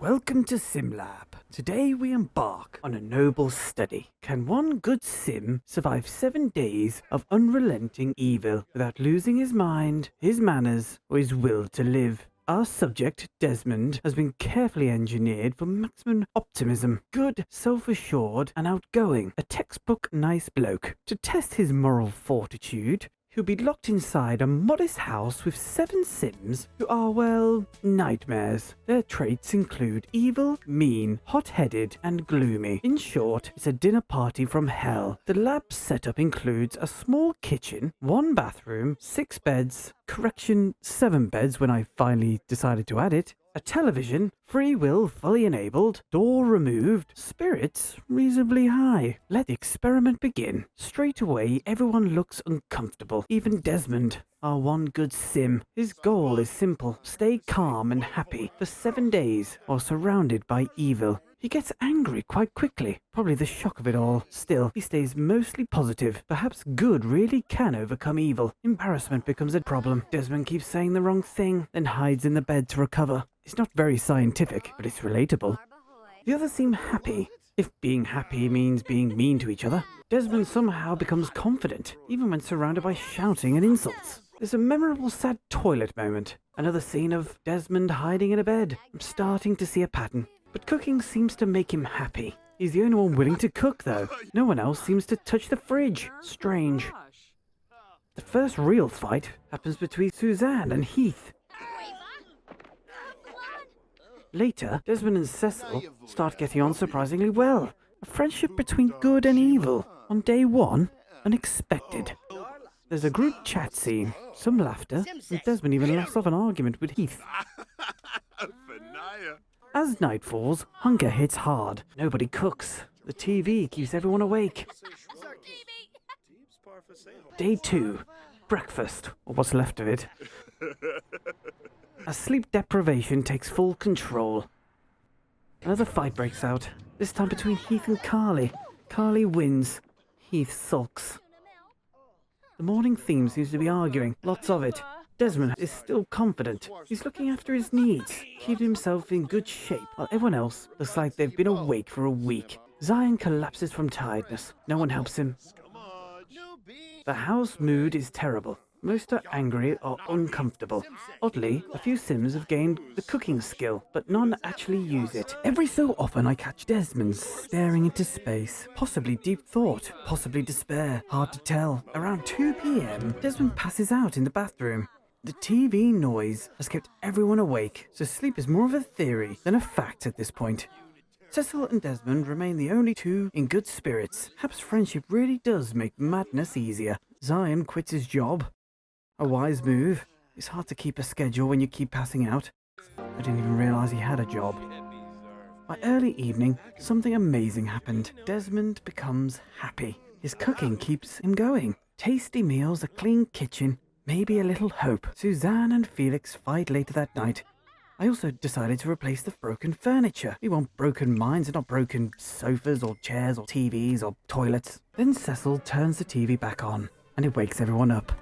Welcome to SimLab. Today we embark on a noble study. Can one good sim survive 7 days of unrelenting evil without losing his mind, his manners, or his will to live? Our subject, Desmond, has been carefully engineered for maximum optimism, good, self-assured, and outgoing. A textbook nice bloke. To test his moral fortitude, he'll be locked inside a modest house with 7 Sims who are, well, nightmares. Their traits include evil, mean, hot-headed, and gloomy. In short, it's a dinner party from hell. The lab setup includes a small kitchen, 1 bathroom, 6 beds, 7 beds when I finally decided to add it, a television, free will fully enabled, door removed, spirits reasonably high. Let the experiment begin. Straight away, everyone looks uncomfortable. Even Desmond, our one good sim. His goal is simple: stay calm and happy for 7 days while surrounded by evil. He gets angry quite quickly, probably the shock of it all. Still, he stays mostly positive. Perhaps good really can overcome evil. Embarrassment becomes a problem. Desmond keeps saying the wrong thing, then hides in the bed to recover. It's not very scientific, but it's relatable. The others seem happy, if being happy means being mean to each other. Desmond somehow becomes confident, even when surrounded by shouting and insults. There's a memorable sad toilet moment. Another scene of Desmond hiding in a bed. I'm starting to see a pattern. But cooking seems to make him happy. He's the only one willing to cook, though. No one else seems to touch the fridge. Strange. The first real fight happens between Suzanne and Heath. Later, Desmond and Cecil start getting on surprisingly well. A friendship between good and evil. On day 1, unexpected. There's a group chat scene, some laughter, and Desmond even laughs off an argument with Heath. As night falls, hunger hits hard. Nobody cooks. The TV keeps everyone awake. Day 2. Breakfast, or what's left of it. As sleep deprivation takes full control. Another fight breaks out, this time between Heath and Carly. Carly wins. Heath sulks. The morning theme seems to be arguing, lots of it. Desmond is still confident. He's looking after his needs, keeping himself in good shape, while everyone else looks like they've been awake for a week. Zion collapses from tiredness. No one helps him. The house mood is terrible. Most are angry or uncomfortable. Oddly, a few Sims have gained the cooking skill, but none actually use it. Every so often I catch Desmond staring into space. Possibly deep thought, possibly despair. Hard to tell. Around 2 p.m, Desmond passes out in the bathroom. The TV noise has kept everyone awake, so sleep is more of a theory than a fact at this point. Cecil and Desmond remain the only 2 in good spirits. Perhaps friendship really does make madness easier. Zion quits his job. A wise move. It's hard to keep a schedule when you keep passing out. I didn't even realize he had a job. By early evening, something amazing happened. Desmond becomes happy. His cooking keeps him going. Tasty meals, a clean kitchen, maybe a little hope. Suzanne and Felix fight later that night. I also decided to replace the broken furniture. We want broken minds and not broken sofas or chairs or TVs or toilets. Then Cecil turns the TV back on, and it wakes everyone up.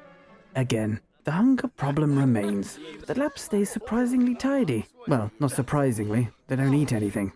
Again, the hunger problem remains, but the lab stays surprisingly tidy. Well, not surprisingly, they don't eat anything.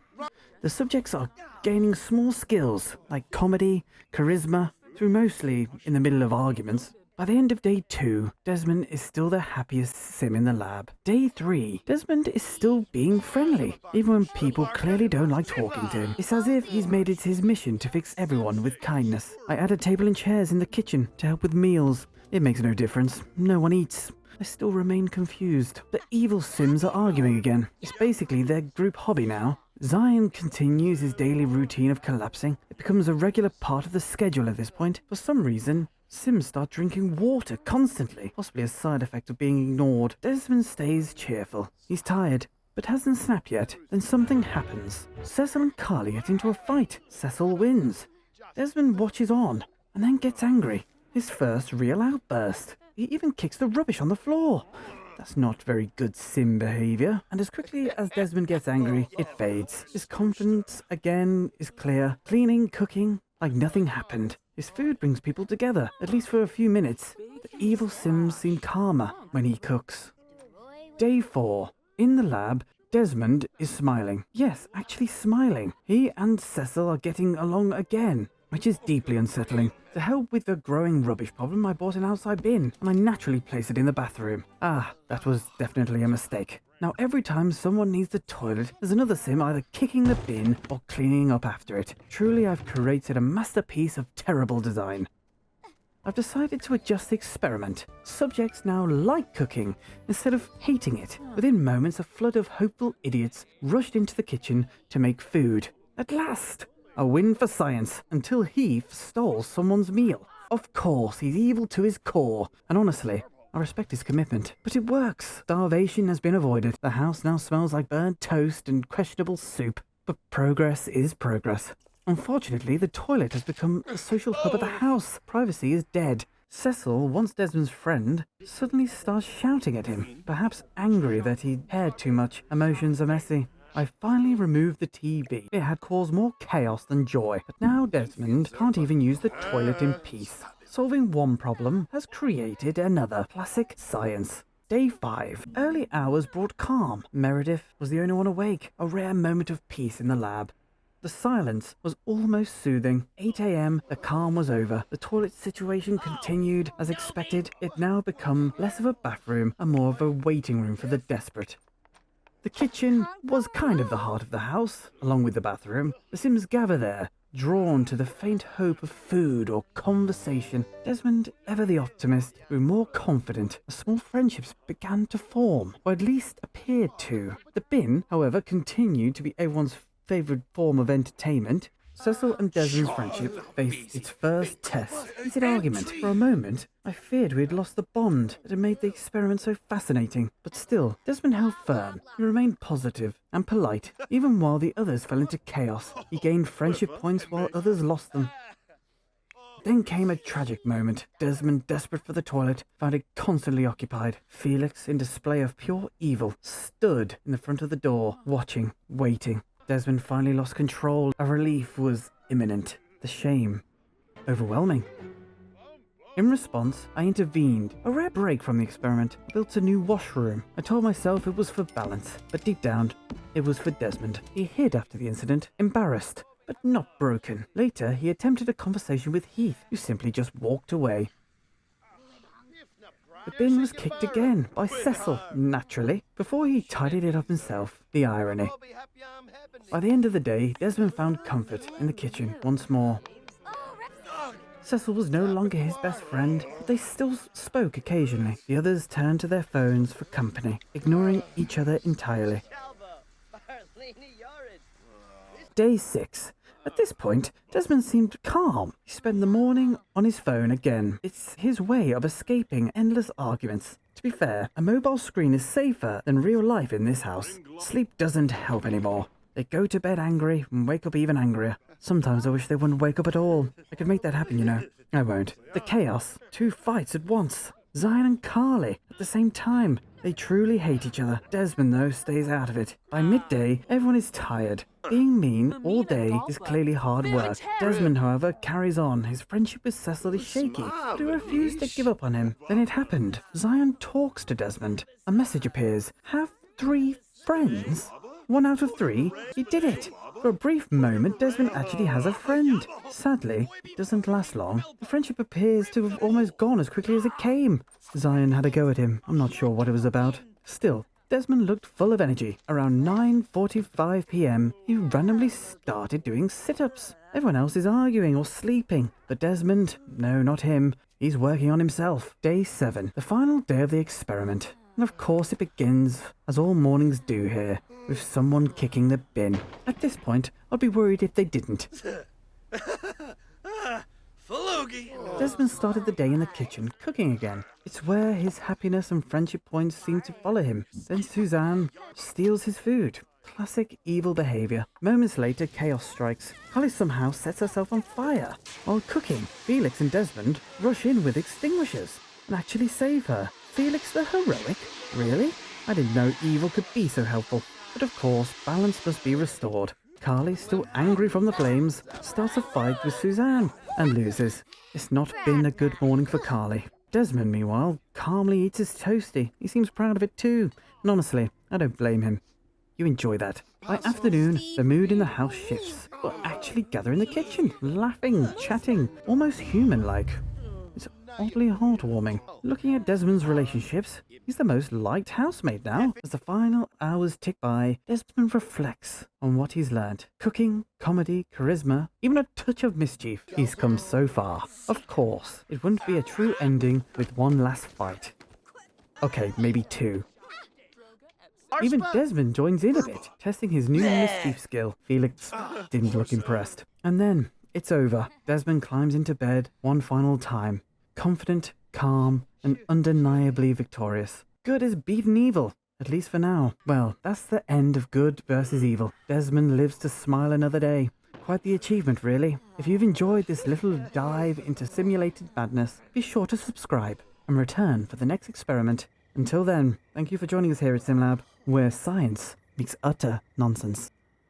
The subjects are gaining small skills, like comedy, charisma, through mostly in the middle of arguments. By the end of day 2, Desmond is still the happiest sim in the lab. Day 3, Desmond is still being friendly, even when people clearly don't like talking to him. It's as if he's made it his mission to fix everyone with kindness. I added table and chairs in the kitchen to help with meals. It makes no difference. No one eats. I still remain confused. The evil Sims are arguing again. It's basically their group hobby now. Zion continues his daily routine of collapsing. It becomes a regular part of the schedule at this point. For some reason, Sims start drinking water constantly, possibly a side effect of being ignored. Desmond stays cheerful. He's tired, but hasn't snapped yet. Then something happens. Cecil and Carly get into a fight. Cecil wins. Desmond watches on, and then gets angry. His first real outburst. He even kicks the rubbish on the floor. That's not very good sim behavior. And as quickly as Desmond gets angry, it fades. His confidence again is clear. Cleaning, cooking, like nothing happened. His food brings people together, at least for a few minutes. The evil Sims seem calmer when he cooks. Day 4. In the lab, Desmond is smiling. Yes, actually smiling. He and Cecil are getting along again, which is deeply unsettling. To help with the growing rubbish problem, I bought an outside bin, and I naturally place it in the bathroom. Ah, that was definitely a mistake. Now every time someone needs the toilet, there's another sim either kicking the bin or cleaning up after it. Truly, I've created a masterpiece of terrible design. I've decided to adjust the experiment. Subjects now like cooking instead of hating it. Within moments, a flood of hopeful idiots rushed into the kitchen to make food. At last! A win for science, until Heath stole someone's meal. Of course, he's evil to his core, and honestly, I respect his commitment. But it works. Starvation has been avoided. The house now smells like burnt toast and questionable soup. But progress is progress. Unfortunately, the toilet has become a social hub of the house. Privacy is dead. Cecil, once Desmond's friend, suddenly starts shouting at him, perhaps angry that he cared too much. Emotions are messy. I finally removed the TV. It had caused more chaos than joy. But now Desmond can't even use the toilet in peace. Solving one problem has created another. Classic science. Day 5. Early hours brought calm. Meredith was the only one awake. A rare moment of peace in the lab. The silence was almost soothing. 8 a.m, the calm was over. The toilet situation continued. As expected, it now become less of a bathroom and more of a waiting room for the desperate. The kitchen was kind of the heart of the house, along with the bathroom. The Sims gather there, drawn to the faint hope of food or conversation. Desmond, ever the optimist, grew more confident. Small friendships began to form, or at least appeared to. The bin, however, continued to be everyone's favourite form of entertainment. Cecil and Desmond's friendship faced its first test. Heated argument. For a moment, I feared we had lost the bond that had made the experiment so fascinating. But still, Desmond held firm. He remained positive and polite, even while the others fell into chaos. He gained friendship points while others lost them. Then came a tragic moment. Desmond, desperate for the toilet, found it constantly occupied. Felix, in display of pure evil, stood in the front of the door, watching, waiting. Desmond finally lost control. A relief was imminent. The shame overwhelming. In response, I intervened. A rare break from the experiment. I built a new washroom. I told myself it was for balance, but deep down, it was for Desmond. He hid after the incident, embarrassed, but not broken. Later, he attempted a conversation with Heath, who simply just walked away. The bin was kicked again, by Cecil, naturally, before he tidied it up himself. The irony. By the end of the day, Desmond found comfort in the kitchen once more. Cecil was no longer his best friend, but they still spoke occasionally. The others turned to their phones for company, ignoring each other entirely. Day 6. At this point, Desmond seemed calm. He spent the morning on his phone again. It's his way of escaping endless arguments. To be fair, a mobile screen is safer than real life in this house. Sleep doesn't help anymore. They go to bed angry and wake up even angrier. Sometimes I wish they wouldn't wake up at all. I could make that happen, you know. I won't. The chaos. 2 fights at once. Zion and Carly at the same time. They truly hate each other. Desmond, though, stays out of it. By midday, everyone is tired. Being mean all day is clearly hard work. Desmond, however, carries on. His friendship with Cecil is shaky, but he refused to give up on him. Then it happened. Zion talks to Desmond. A message appears. Have 3 friends? 1 out of 3? He did it! For a brief moment, Desmond actually has a friend. Sadly, it doesn't last long. The friendship appears to have almost gone as quickly as it came. Zion had a go at him. I'm not sure what it was about. Still, Desmond looked full of energy. Around 9:45 p.m, he randomly started doing sit-ups. Everyone else is arguing or sleeping. But Desmond, no, not him. He's working on himself. Day 7, the final day of the experiment. And of course it begins, as all mornings do here, with someone kicking the bin. At this point, I'd be worried if they didn't. Desmond started the day in the kitchen, cooking again. It's where his happiness and friendship points seem to follow him. Then Suzanne steals his food. Classic evil behaviour. Moments later, chaos strikes. Holly somehow sets herself on fire. While cooking, Felix and Desmond rush in with extinguishers and actually save her. Felix the heroic? Really? I didn't know evil could be so helpful. But of course, balance must be restored. Carly, still angry from the flames, starts a fight with Suzanne and loses. It's not been a good morning for Carly. Desmond, meanwhile, calmly eats his toasty. He seems proud of it too. And honestly, I don't blame him. You enjoy that. By afternoon, the mood in the house shifts. We'll actually gather in the kitchen, laughing, chatting, almost human-like. It's oddly heartwarming. Looking at Desmond's relationships, he's the most liked housemate now. As the final hours tick by, Desmond reflects on what he's learned. Cooking, comedy, charisma, even a touch of mischief. He's come so far. Of course, it wouldn't be a true ending with one last fight. Okay, maybe two. Even Desmond joins in a bit, testing his new mischief skill. Felix didn't look impressed. And then, it's over. Desmond climbs into bed one final time. Confident, calm, and undeniably victorious. Good has beaten evil, at least for now. Well, that's the end of good versus evil. Desmond lives to smile another day. Quite the achievement, really. If you've enjoyed this little dive into simulated madness, be sure to subscribe and return for the next experiment. Until then, thank you for joining us here at SimLab, where science meets utter nonsense.